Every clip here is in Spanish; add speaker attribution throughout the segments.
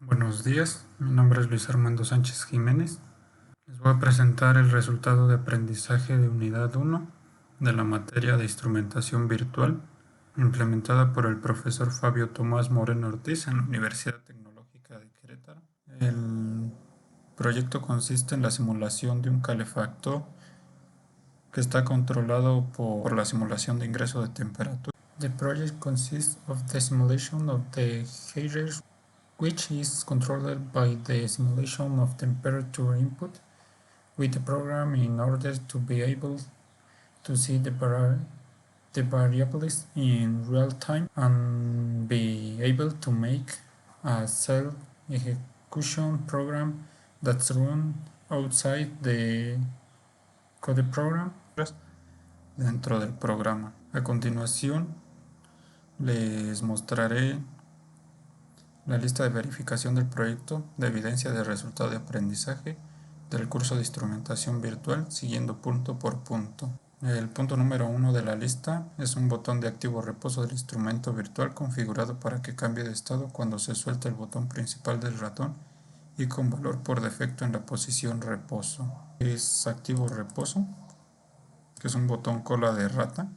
Speaker 1: Buenos días, mi nombre es Luis Armando Sánchez Jiménez. Les voy a presentar el resultado de aprendizaje de unidad 1 de la materia de instrumentación virtual implementada por el profesor Fabio Tomás Moreno Ortiz en la Universidad Tecnológica de Querétaro. El proyecto consiste en la simulación de un calefactor que está controlado por la simulación de ingreso de temperatura. The project consists of the simulation of the heater, which is controlled by the simulation of temperature input with the program in order to be able to see the variables in real time and be able to make a self-execution program that's run outside the code program dentro del programa. A continuación les mostraré la lista de verificación del proyecto de evidencia de resultado de aprendizaje del curso de instrumentación virtual siguiendo punto por punto. El punto número 1 de la lista es un botón de activo reposo del instrumento virtual configurado para que cambie de estado cuando se suelta el botón principal del ratón y con valor por defecto en la posición reposo. Es activo reposo, que es un botón cola de rata.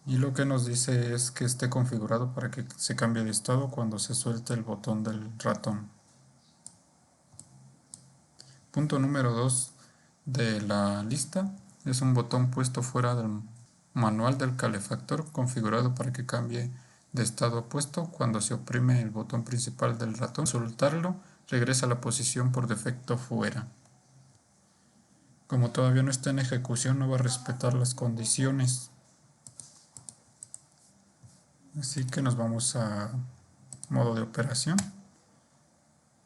Speaker 1: Y lo que nos dice es que esté configurado para que se cambie de estado cuando se suelte el botón del ratón. Punto número 2 de la lista es un botón puesto fuera del manual del calefactor configurado para que cambie de estado opuesto cuando se oprime el botón principal del ratón. Al soltarlo, regresa a la posición por defecto fuera. Como todavía no está en ejecución, no va a respetar las condiciones. Así que nos vamos a modo de operación.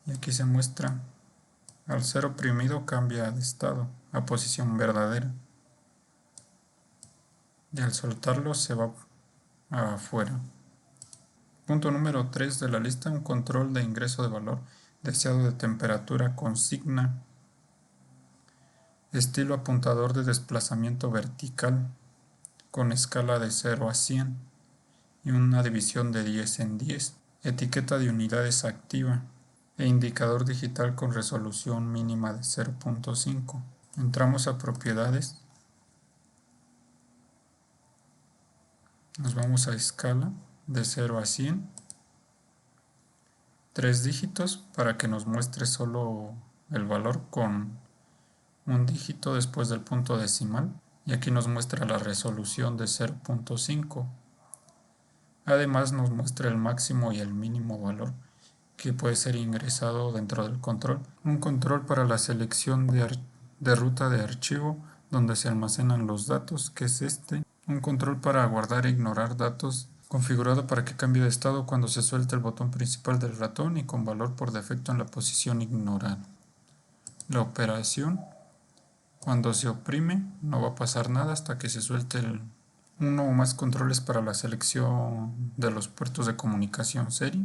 Speaker 1: Y aquí se muestra, al ser oprimido cambia de estado a posición verdadera. Y al soltarlo se va afuera. Punto número 3 de la lista, un control de ingreso de valor deseado de temperatura consigna. Estilo apuntador de desplazamiento vertical con escala de 0 a 100 y una división de 10 en 10. Etiqueta de unidades activa e indicador digital con resolución mínima de 0.5. Entramos a propiedades. Nos vamos a escala de 0 a 100. 3 dígitos para que nos muestre solo el valor con un dígito después del punto decimal. Y aquí nos muestra la resolución de 0.5. Además nos muestra el máximo y el mínimo valor que puede ser ingresado dentro del control. Un control para la selección de ruta de archivo donde se almacenan los datos, que es este. Un control para guardar e ignorar datos configurado para que cambie de estado cuando se suelte el botón principal del ratón y con valor por defecto en la posición ignorar. La operación, cuando se oprime no va a pasar nada hasta que se suelte uno o más controles para la selección de los puertos de comunicación serie.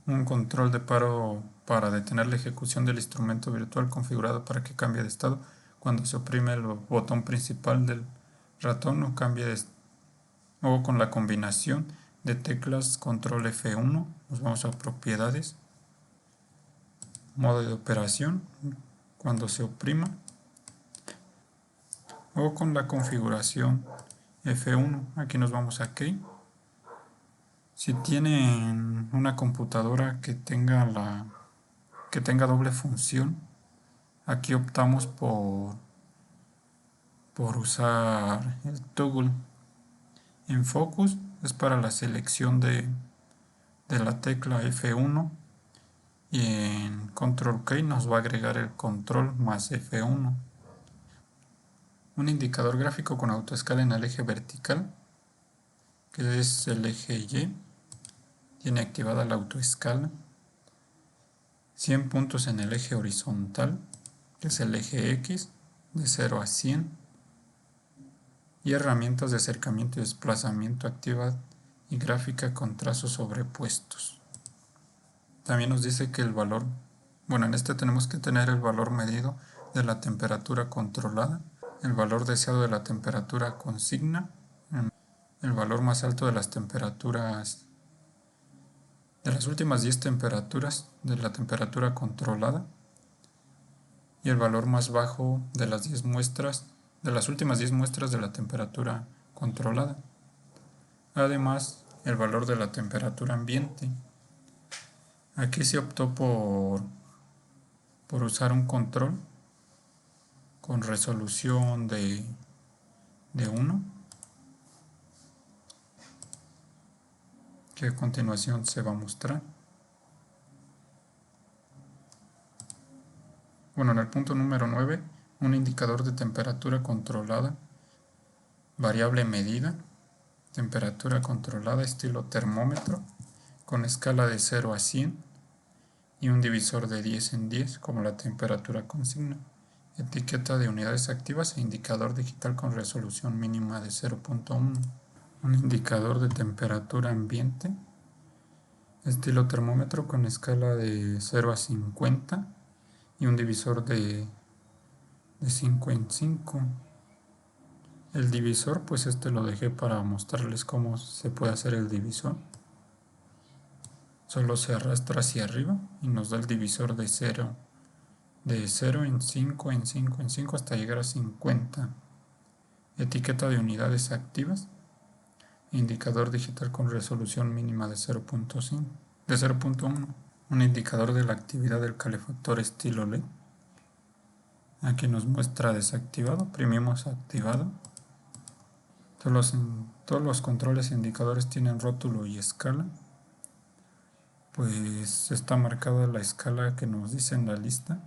Speaker 1: Un control de paro para detener la ejecución del instrumento virtual configurado para que cambie de estado cuando se oprime el botón principal del ratón o cambie de estado. O con la combinación de teclas control F1, nos vamos a propiedades, modo de operación, cuando se oprima, o con la configuración F1, aquí nos vamos a Key. Si tienen una computadora que tenga doble función, aquí optamos por usar el toggle. En Focus es para la selección de la tecla F1 y en Control Key nos va a agregar el control más F1. Un indicador gráfico con autoescala en el eje vertical, que es el eje Y, tiene activada la autoescala. 100 puntos en el eje horizontal, que es el eje X, de 0 a 100. Y herramientas de acercamiento y desplazamiento activa y gráfica con trazos sobrepuestos. También nos dice que el valor, en este tenemos que tener el valor medido de la temperatura controlada, el valor deseado de la temperatura consigna, el valor más alto de las temperaturas de las últimas 10 temperaturas de la temperatura controlada y el valor más bajo de las 10 muestras, de las últimas 10 muestras de la temperatura controlada. Además, el valor de la temperatura ambiente. Aquí se optó por usar un control con resolución de 1, que a continuación se va a mostrar. Bueno, en el punto número 9, un indicador de temperatura controlada, variable medida, temperatura controlada estilo termómetro, con escala de 0 a 100 y un divisor de 10 en 10 como la temperatura consigna. Etiqueta de unidades activas e indicador digital con resolución mínima de 0.1. Un indicador de temperatura ambiente, estilo termómetro con escala de 0 a 50 y un divisor de 5 en 5. El divisor, pues este lo dejé para mostrarles cómo se puede hacer el divisor. Solo se arrastra hacia arriba y nos da el divisor de 0 en 5 en 5 en 5 hasta llegar a 50. Etiqueta de unidades activas. Indicador digital con resolución mínima de 0.1. Un indicador de la actividad del calefactor estilo LED. Aquí nos muestra desactivado, primimos activado. Todos los controles e indicadores tienen rótulo y escala. Pues está marcada la escala que nos dice en la lista,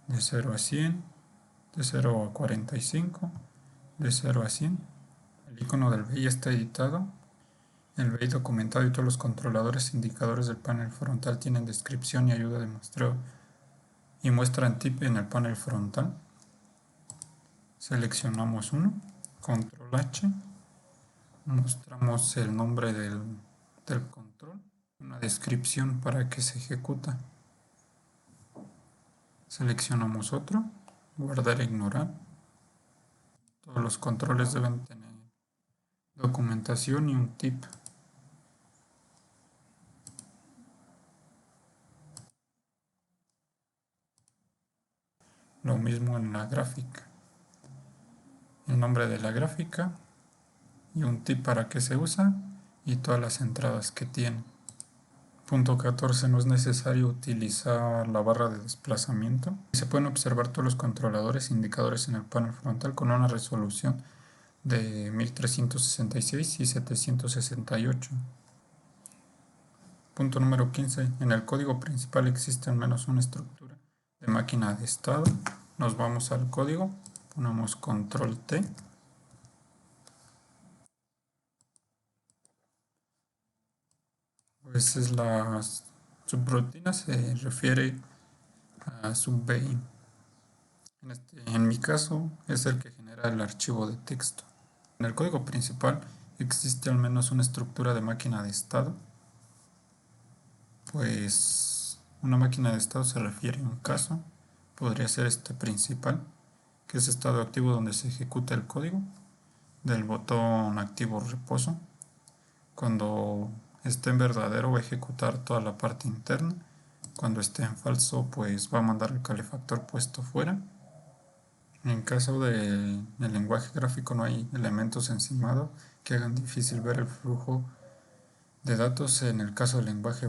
Speaker 1: de 0 a 100, de 0 a 45, de 0 a 100. El icono del BI está editado, el BI documentado y todos los controladores e indicadores del panel frontal tienen descripción y ayuda de muestreo y muestran tip en el panel frontal. Seleccionamos uno, control H, mostramos el nombre del control, una descripción para que se ejecuta. Seleccionamos otro, guardar e ignorar. Todos los controles deben tener documentación y un tip. Lo mismo en la gráfica. El nombre de la gráfica y un tip para qué se usa y todas las entradas que tiene. Punto 14. No es necesario utilizar la barra de desplazamiento. Se pueden observar todos los controladores e indicadores en el panel frontal con una resolución de 1366 y 768. Punto número 15. En el código principal existe al menos una estructura de máquina de estado. Nos vamos al código, ponemos control T. Pues es la subrutina, se refiere a sub-BI. En mi caso es el que genera el archivo de texto. En el código principal existe al menos una estructura de máquina de estado. Pues una máquina de estado se refiere a un caso, podría ser este principal, que es estado activo donde se ejecuta el código, del botón activo reposo. Cuando esté en verdadero va a ejecutar toda la parte interna. Cuando esté en falso, pues va a mandar el calefactor puesto fuera. En caso del lenguaje gráfico no hay elementos encimados que hagan difícil ver el flujo de datos. En el caso del lenguaje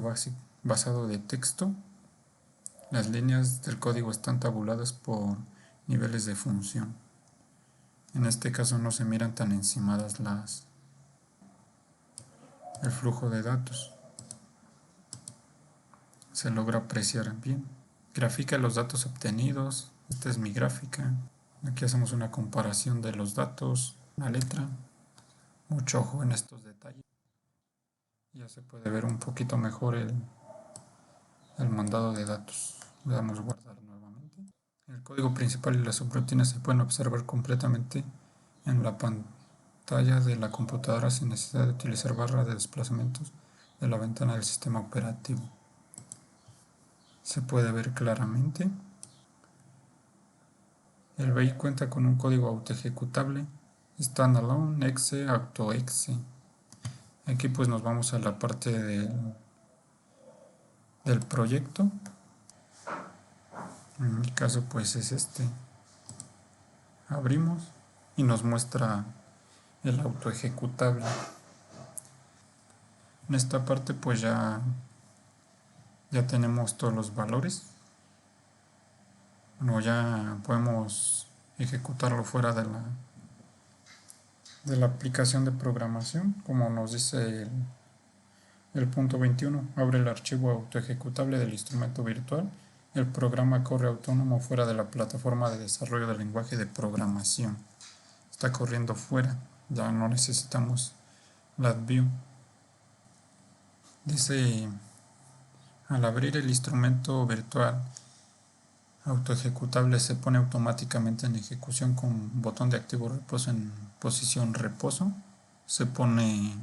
Speaker 1: basado de texto, las líneas del código están tabuladas por niveles de función. En este caso no se miran tan encimadas el flujo de datos. Se logra apreciar bien. Grafica los datos obtenidos. Esta es mi gráfica. Aquí hacemos una comparación de los datos, la letra. Mucho ojo en estos detalles. Ya se puede ver un poquito mejor el mandado de datos. Le damos guardar nuevamente. El código principal y las subrutinas se pueden observar completamente en la pantalla de la computadora sin necesidad de utilizar barra de desplazamientos de la ventana del sistema operativo. Se puede ver claramente. El BI cuenta con un código autoejecutable standalone exe autoexe. Aquí pues nos vamos a la parte del proyecto. En mi caso pues es este. Abrimos y nos muestra el auto ejecutable. En esta parte pues ya tenemos todos los valores. Bueno, ya podemos ejecutarlo fuera de la aplicación de programación, como nos dice el punto 21. Abre el archivo autoejecutable del instrumento virtual. El programa corre autónomo fuera de la plataforma de desarrollo del lenguaje de programación. Está corriendo fuera, ya no necesitamos LabVIEW. Dice, al abrir el instrumento virtual autoejecutable se pone automáticamente en ejecución con botón de activo reposo en posición reposo. Se pone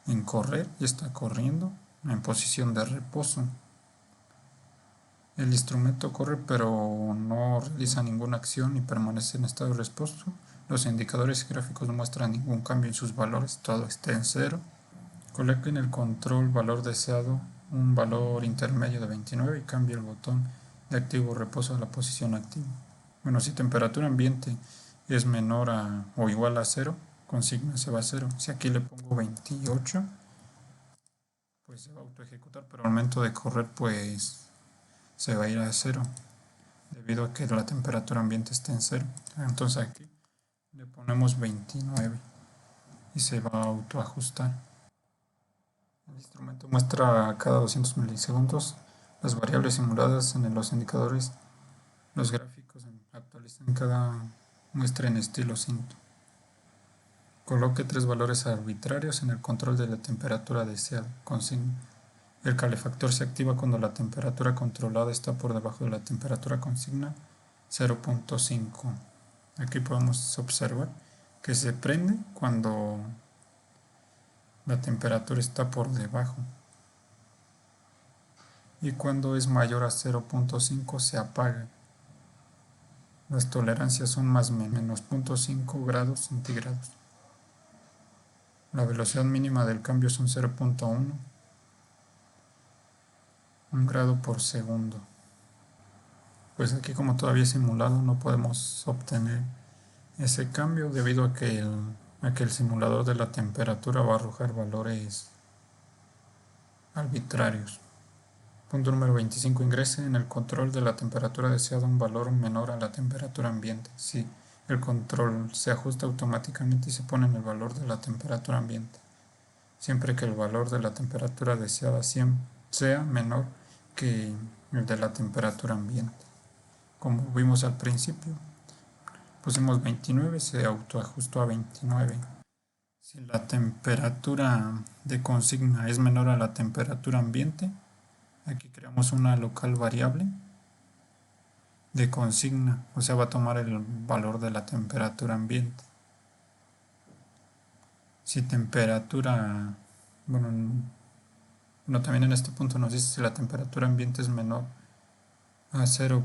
Speaker 1: en correr y está corriendo en posición de reposo. El instrumento corre pero no realiza ninguna acción y permanece en estado de reposo. Los indicadores gráficos no muestran ningún cambio en sus valores, todo está en cero. Coloque en el control valor deseado un valor intermedio de 29 y cambie el botón de activo reposo a la posición activa. Bueno, si temperatura ambiente es menor a o igual a 0, consigna se va a 0. Si aquí le pongo 28, pues se va a autoejecutar, pero al momento de correr pues se va a ir a 0, debido a que la temperatura ambiente está en 0. Entonces aquí le ponemos 29 y se va a autoajustar. El instrumento muestra cada 200 milisegundos las variables simuladas en los indicadores. Los gráficos actualizan cada muestra en estilo cinto. Coloque 3 valores arbitrarios en el control de la temperatura deseada. Consigna. El calefactor se activa cuando la temperatura controlada está por debajo de la temperatura consigna 0.5. Aquí podemos observar que se prende cuando la temperatura está por debajo. Y cuando es mayor a 0.5 se apaga. Las tolerancias son más o menos 0.5 grados centígrados. La velocidad mínima del cambio son 0.1, 1 grado por segundo. Pues aquí, como todavía es simulado, no podemos obtener ese cambio debido a que el simulador de la temperatura va a arrojar valores arbitrarios. Punto número 25. Ingrese en el control de la temperatura deseada un valor menor a la temperatura ambiente. Si el control se ajusta automáticamente y se pone en el valor de la temperatura ambiente, siempre que el valor de la temperatura deseada sea menor que el de la temperatura ambiente. Como vimos al principio, pusimos 29, se autoajustó a 29. Si la temperatura de consigna es menor a la temperatura ambiente, aquí creamos una local variable de consigna, o sea, va a tomar el valor de la temperatura ambiente. Si temperatura, bueno, también en este punto nos dice si la temperatura ambiente es menor a 0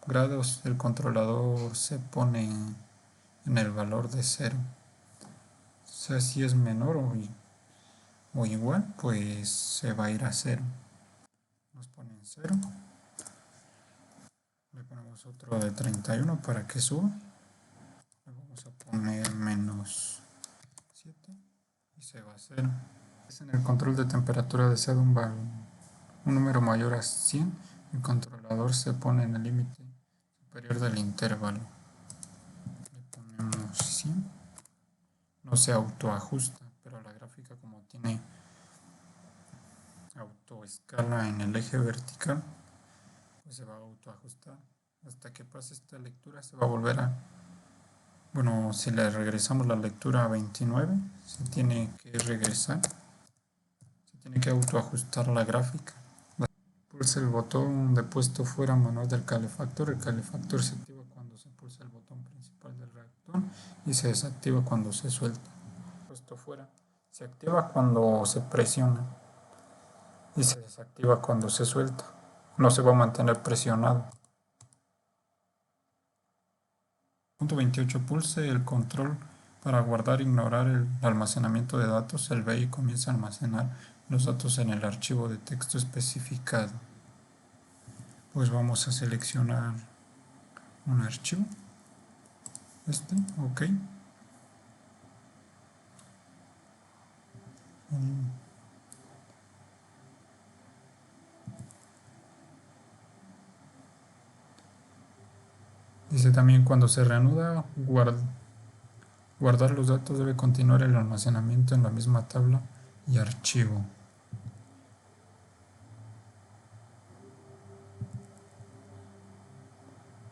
Speaker 1: grados, el controlador se pone en el valor de 0. O sea, si es menor o igual, pues se va a ir a 0. Nos ponen 0. Le ponemos otro de 31 para que suba. Le vamos a poner menos 7 y se va a 0. En el control de temperatura deseado un número mayor a 100, el controlador se pone en el límite superior del intervalo. Le ponemos 100. No se autoajusta, pero la gráfica, como tiene autoescala en el eje vertical, pues se va a autoajustar. Hasta que pase esta lectura se va a volver a... Bueno, si le regresamos la lectura a 29, se tiene que regresar. Se tiene que autoajustar la gráfica. Pulsa el botón de puesto fuera manual del calefactor. El calefactor se activa cuando se pulsa el botón principal del reactor y se desactiva cuando se suelta. Puesto fuera se activa cuando se presiona y se desactiva cuando se suelta. No se va a mantener presionado. Punto 28. Pulse el control para guardar e ignorar el almacenamiento de datos. El BI comienza a almacenar los datos en el archivo de texto especificado. pues vamos a seleccionar un archivo, ok. Dice también cuando se reanuda, guardar los datos debe continuar el almacenamiento en la misma tabla y archivo.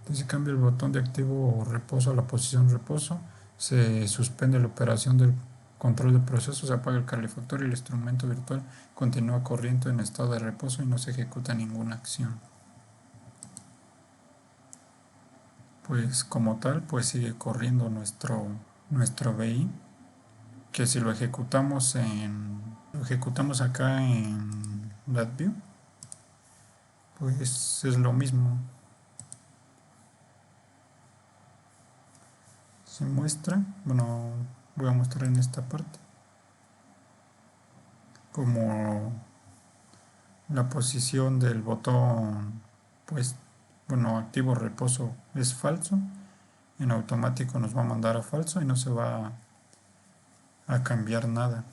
Speaker 1: Entonces, si cambia el botón de activo o reposo a la posición reposo, se suspende la operación del control de proceso, se apaga el calefactor y el instrumento virtual continúa corriendo en estado de reposo y no se ejecuta ninguna acción. Pues como tal, pues sigue corriendo nuestro BI, que si lo ejecutamos acá en LabVIEW, pues es lo mismo. Se muestra, bueno, voy a mostrar en esta parte como la posición del botón, pues bueno, activo reposo es falso, en automático nos va a mandar a falso y no se va a cambiar nada.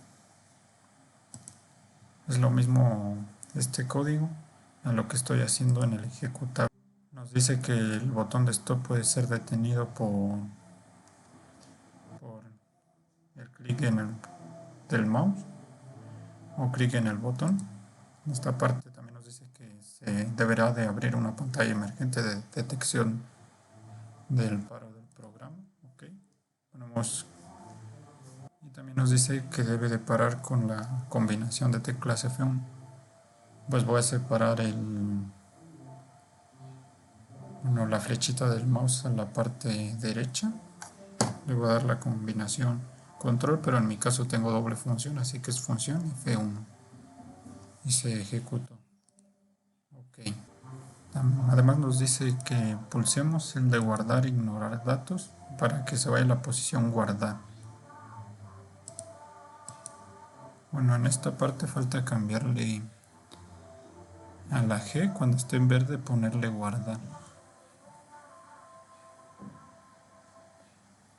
Speaker 1: Es lo mismo este código a lo que estoy haciendo en el ejecutable. Nos dice que el botón de stop puede ser detenido por el clic del mouse o clic en el botón. En esta parte también nos dice que se deberá de abrir una pantalla emergente de detección del paro del programa. Ok, ponemos, y también nos dice que debe de parar con la combinación de teclas F1. Pues voy a separar la flechita del mouse a la parte derecha. Le voy a dar la combinación control, pero en mi caso tengo doble función, así que es función F1 y se ejecutó. Ok. Además nos dice que pulsemos el de guardar e ignorar datos para que se vaya a la posición guardar. Bueno, en esta parte falta cambiarle a la G, cuando esté en verde ponerle guardar.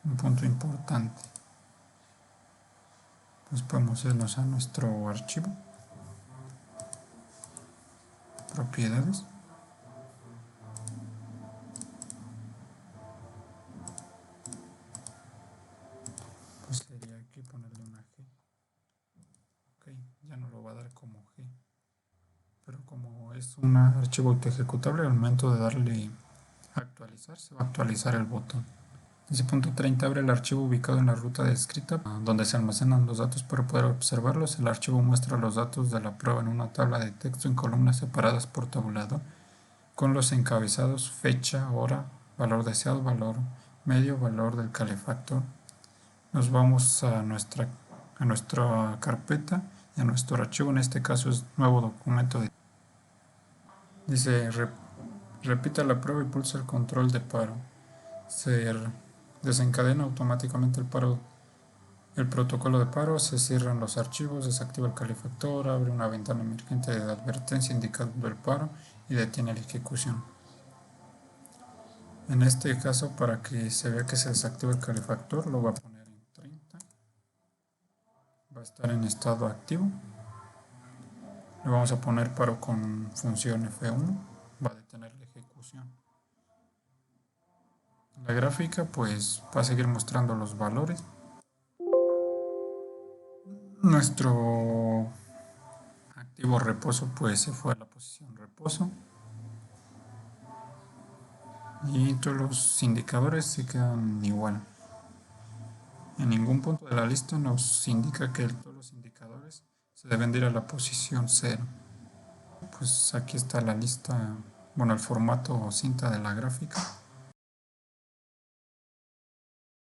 Speaker 1: Un punto importante. Pues podemos irnos a nuestro archivo, propiedades. Pues sería aquí ponerle una G. Ok, ya no lo va a dar como G. Pero como es un archivo autoejecutable, al momento de darle a actualizar, se va a actualizar el botón. Dice punto 30, abre el archivo ubicado en la ruta descrita donde se almacenan los datos para poder observarlos. El archivo muestra los datos de la prueba en una tabla de texto en columnas separadas por tabulador con los encabezados fecha, hora, valor deseado, valor medio, valor del calefactor. Nos vamos a nuestra carpeta y a nuestro archivo, en este caso es nuevo documento. Dice repita la prueba y pulsa el control de paro. Se desencadena automáticamente el protocolo de paro, se cierran los archivos, desactiva el calefactor, abre una ventana emergente de advertencia indicando el paro y detiene la ejecución. En este caso, para que se vea que se desactiva el calefactor, lo voy a poner en 30. Va a estar en estado activo. Le vamos a poner paro con función F1. Va a detener la ejecución. La gráfica pues va a seguir mostrando los valores. Nuestro activo reposo pues se fue a la posición reposo. Y todos los indicadores se quedan igual. En ningún punto de la lista nos indica que todos los indicadores se deben de ir a la posición 0. Pues aquí está la lista, bueno, el formato o cinta de la gráfica.